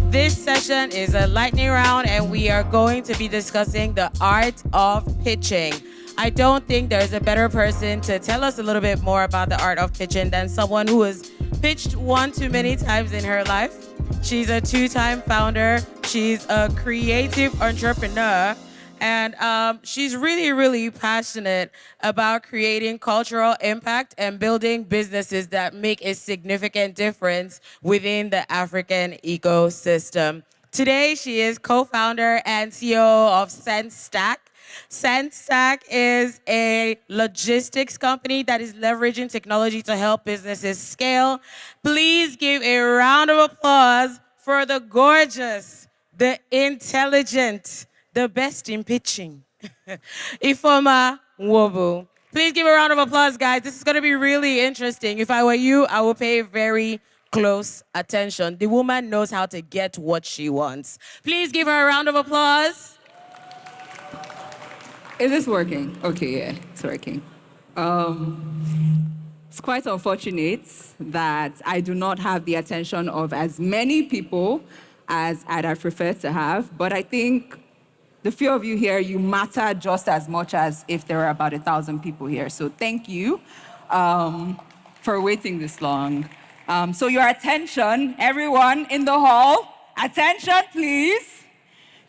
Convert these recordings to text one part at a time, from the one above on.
This session is a lightning round, and we are going to be discussing the art of pitching. I don't think there's a better person to tell us a little bit more about the art of pitching than someone who has pitched one too many times in her life. She's a two-time founder. She's a creative entrepreneur. And she's really, really passionate about creating cultural impact and building businesses that make a significant difference within the African ecosystem. Today, she is co-founder and CEO of Sendstack. Sendstack is a logistics company that is leveraging technology to help businesses scale. Please give a round of applause for the gorgeous, the intelligent, the best in pitching, Ifeoma Nwobu. Please give a round of applause, guys. This is going to be really interesting. If I were you, I would pay very close attention. The woman knows how to get what she wants. Please give her a round of applause. Is this working? Okay, yeah, it's working. It's quite unfortunate that I do not have the attention of as many people as I'd have preferred to have, but I think the few of you here, you matter just as much as if there were about 1,000 people here. So thank you for waiting this long. So your attention, everyone in the hall, attention please,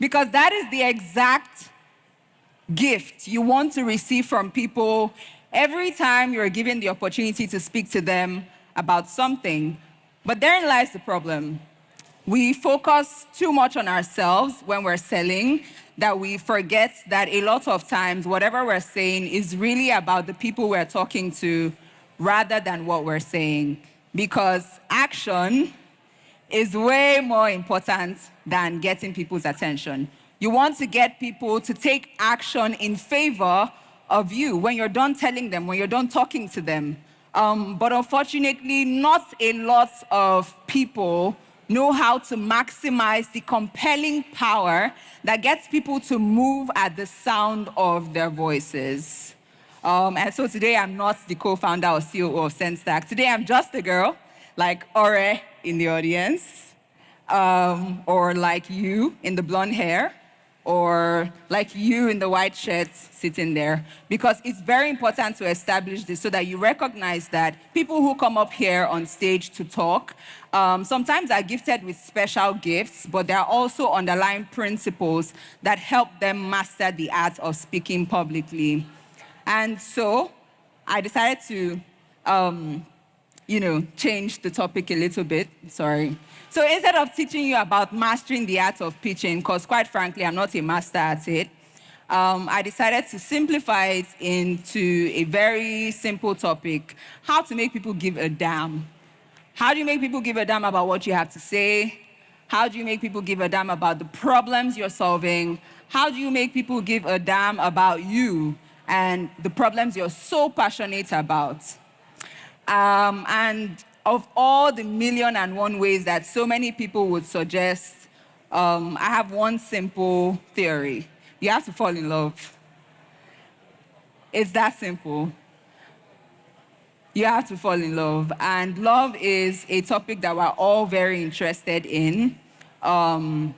because that is the exact gift you want to receive from people every time you're given the opportunity to speak to them about something. But therein lies the problem. We focus too much on ourselves when we're selling that we forget that a lot of times whatever we're saying is really about the people we're talking to rather than what we're saying. Because action is way more important than getting people's attention. You want to get people to take action in favor of you when you're done telling them, when you're done talking to them. But unfortunately, not a lot of people know how to maximize the compelling power that gets people to move at the sound of their voices. And so today I'm not the co-founder or CEO of Sendstack. Today I'm just a girl, like Ore in the audience, or like you in the blonde hair, or like you in the white shirts sitting there, because it's very important to establish this so that you recognize that people who come up here on stage to talk sometimes are gifted with special gifts, but there are also underlying principles that help them master the art of speaking publicly. And so I decided to change the topic a little bit. Sorry. So instead of teaching you about mastering the art of pitching, because quite frankly, I'm not a master at it, I decided to simplify it into a very simple topic: how to make people give a damn. How do you make people give a damn about what you have to say? How do you make people give a damn about the problems you're solving? How do you make people give a damn about you and the problems you're so passionate about? And of all the 1,000,001 ways that so many people would suggest, I have one simple theory. You have to fall in love. It's that simple. You have to fall in love. And love is a topic that we're all very interested in. I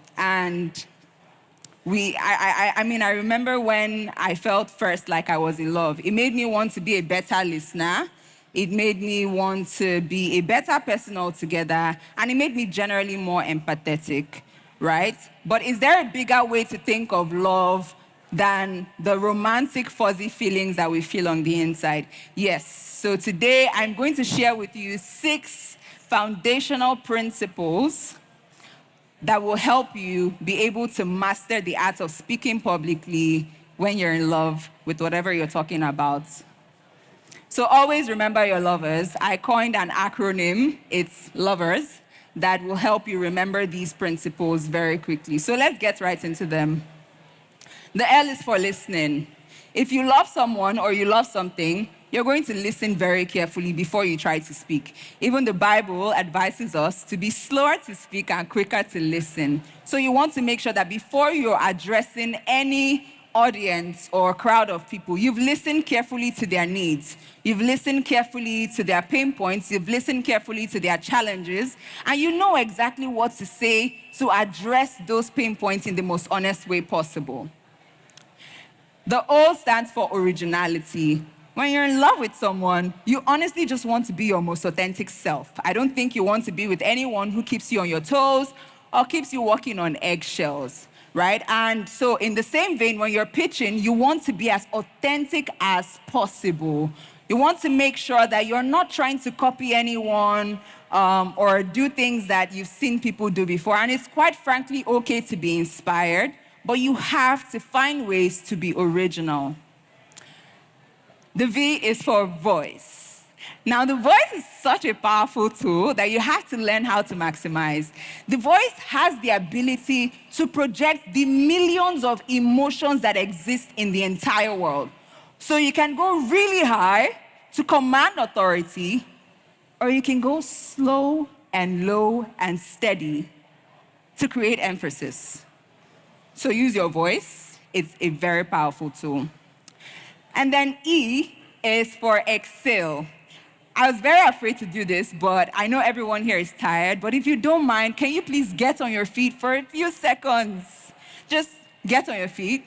remember when I felt first like I was in love. It made me want to be a better listener. It made me want to be a better person altogether. And it made me generally more empathetic, right? But is there a bigger way to think of love than the romantic, fuzzy feelings that we feel on the inside? Yes. So today, I'm going to share with you 6 foundational principles that will help you be able to master the art of speaking publicly when you're in love with whatever you're talking about. So always remember your lovers. I coined an acronym, it's LOVERS, that will help you remember these principles very quickly. So let's get right into them. The L is for listening. If you love someone or you love something, you're going to listen very carefully before you try to speak. Even the Bible advises us to be slower to speak and quicker to listen. So you want to make sure that before you're addressing any audience or crowd of people, you've listened carefully to their needs. You've listened carefully to their pain points. You've listened carefully to their challenges. And you know exactly what to say to address those pain points in the most honest way possible. The O stands for originality. When you're in love with someone, you honestly just want to be your most authentic self. I don't think you want to be with anyone who keeps you on your toes or keeps you walking on eggshells, right? And so in the same vein, when you're pitching, you want to be as authentic as possible. You want to make sure that you're not trying to copy anyone or do things that you've seen people do before. And it's quite frankly okay to be inspired, but you have to find ways to be original. The V is for voice. Now, the voice is such a powerful tool that you have to learn how to maximize. The voice has the ability to project the millions of emotions that exist in the entire world. So you can go really high to command authority, or you can go slow and low and steady to create emphasis. So use your voice. It's a very powerful tool. And then E is for exhale. I was very afraid to do this, but I know everyone here is tired. But if you don't mind, can you please get on your feet for a few seconds? Just get on your feet.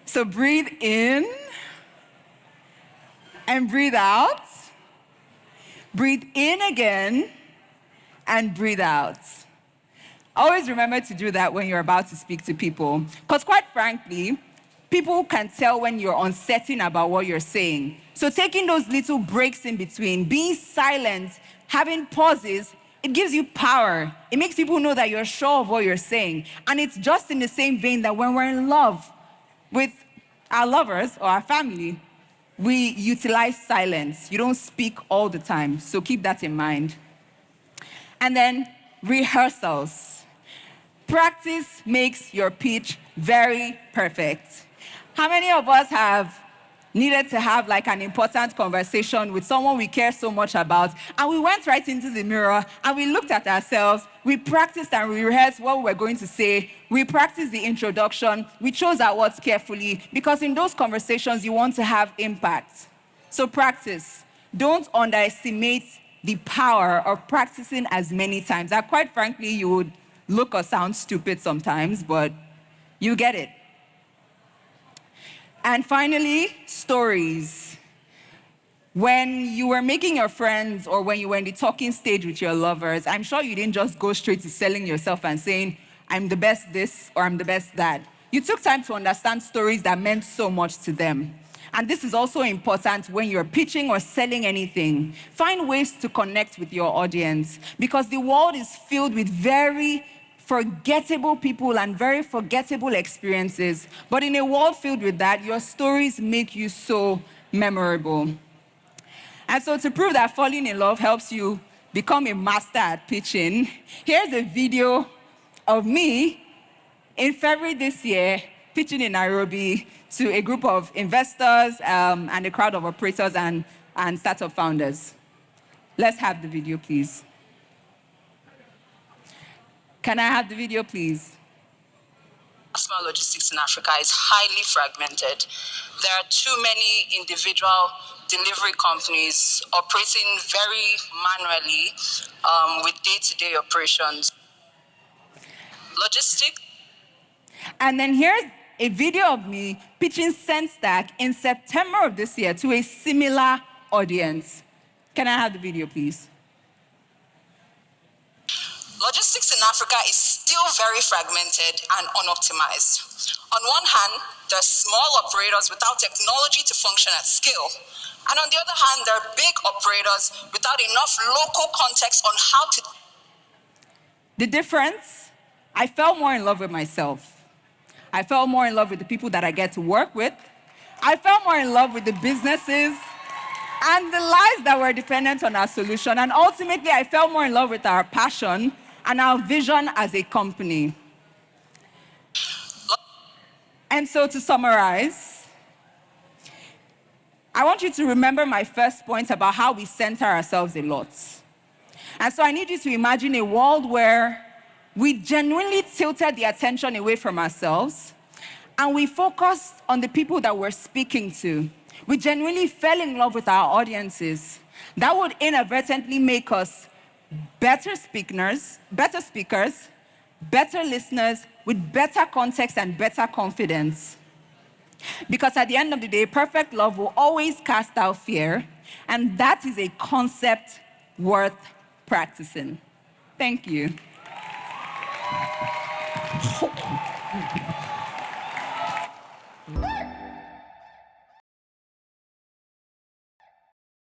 So breathe in and breathe out. Breathe in again and breathe out. Always remember to do that when you're about to speak to people. Because quite frankly, people can tell when you're uncertain about what you're saying. So taking those little breaks in between, being silent, having pauses, it gives you power. It makes people know that you're sure of what you're saying. And it's just in the same vein that when we're in love with our lovers or our family, we utilize silence. You don't speak all the time, so keep that in mind. And then rehearsals. Practice makes your pitch very perfect. How many of us have needed to have like an important conversation with someone we care so much about, and we went right into the mirror and we looked at ourselves, we practiced and we rehearsed what we were going to say, we practiced the introduction, we chose our words carefully, because in those conversations you want to have impact. So practice. Don't underestimate the power of practicing as many times. That quite frankly, you would look or sound stupid sometimes, but you get it. And finally, stories. When you were making your friends or when you were in the talking stage with your lovers, I'm sure you didn't just go straight to selling yourself and saying, I'm the best this or I'm the best that. You took time to understand stories that meant so much to them. And this is also important when you're pitching or selling anything. Find ways to connect with your audience, because the world is filled with very forgettable people and very forgettable experiences. But in a world filled with that, your stories make you so memorable. And so to prove that falling in love helps you become a master at pitching, here's a video of me in February this year pitching in Nairobi to a group of investors and a crowd of operators and startup founders. Let's have the video, please. Can I have the video, please? Last mile logistics in Africa is highly fragmented. There are too many individual delivery companies operating very manually with day-to-day operations. Logistics. And then here's a video of me pitching Sendstack in September of this year to a similar audience. Can I have the video, please? Logistics in Africa is still very fragmented and unoptimized. On one hand, there are small operators without technology to function at scale. And on the other hand, there are big operators without enough local context on how to... The difference, I fell more in love with myself. I fell more in love with the people that I get to work with. I fell more in love with the businesses and the lives that were dependent on our solution. And ultimately, I fell more in love with our passion and our vision as a company. And so to summarize, I want you to remember my first point about how we center ourselves a lot. And so I need you to imagine a world where we genuinely tilted the attention away from ourselves and we focused on the people that we're speaking to. We genuinely fell in love with our audiences. That would inadvertently make us better speakers, better listeners with better context and better confidence. Because at the end of the day, perfect love will always cast out fear, and that is a concept worth practicing. Thank you.